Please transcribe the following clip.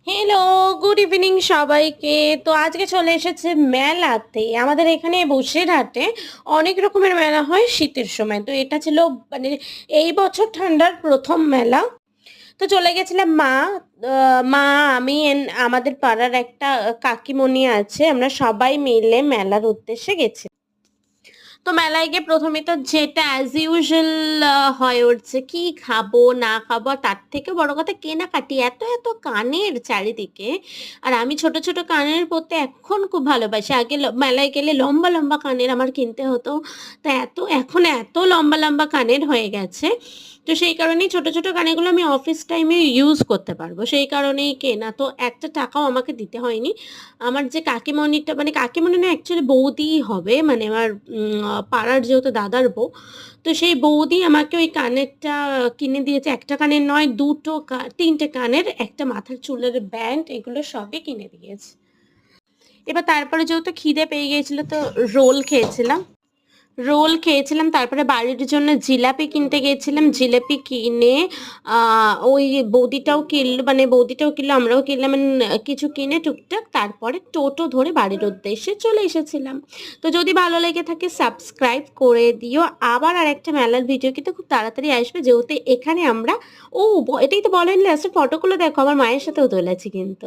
Hello, good evening সবাইকে। তো আজকে চলে এসেছে মেলাতে। আমাদের এখানে বসিরহাটে অনেক রকমের মেলা হয় শীতের সময়। তো এটা ছিল মানে এই বছর ঠান্ডার প্রথম মেলা। তো চলে গেছিলাম মা, আমি আমাদের পাড়ার একটা কাকিমণি আছে। আমরা সবাই মিলে মেলার উদ্দেশ্যে গেছি। তো মেলায় গিয়ে প্রথমে তো যেটা অ্যাজ ইউজুয়াল হয়ে উঠছে, কি খাবো না খাবো, আর তার থেকে বড় কথা কেনাকাটি এত এত কানের চারিদিকে। আর আমি ছোট ছোট কানের পরতে এখন খুব ভালোবাসি। আগে মেলায় গেলে লম্বা লম্বা কানের আমার কিনতে হতো। তা এখন এত লম্বা লম্বা কানের হয়ে গেছে। তো সেই কারণেই ছোট ছোট কানেরগুলো আমি অফিস টাইমে ইউজ করতে পারবো, সেই কারণেই কেনা। তো একটা টাকাও আমাকে দিতে হয়নি। আমার যে কাকিমণিটা, মানে কাকিমণি না, অ্যাকচুয়ালি বৌদিই হবে, মানে আমার পাড়ার যেহেতু দাদার বউ। তো সেই বৌদি আমাকে ওই কানেরটা কিনে দিয়েছে। একটা কানের নয়, দুটো 3টে কানের, একটা মাথার চুলের ব্যান্ড, এগুলো সবই কিনে দিয়েছে। এবার তারপরে যেহেতু খিদে পেয়ে গিয়েছিল, তো রোল খেয়েছিলাম। তারপরে বাড়ির জন্য জিলাপি কিনতে গেছিলাম। জিলাপি কিনে ওই বৌদিটাও কিনলো, আমরাও কিনলাম। কিছু কিনে টুকটাক তারপরে টোটো ধরে বাড়ির উদ্দেশ্যে চলে এসেছিলাম। তো যদি ভালো লেগে থাকে সাবস্ক্রাইব করে দিও। আবার আরেকটা মেলার ভিডিও কিন্তু খুব তাড়াতাড়ি আসবে, যেহেতু এখানে আমরা এটাই তো বলেন, লাস্টে ফটোগুলো দেখো, আমার মায়ের সাথেও তুলেছি কিন্তু।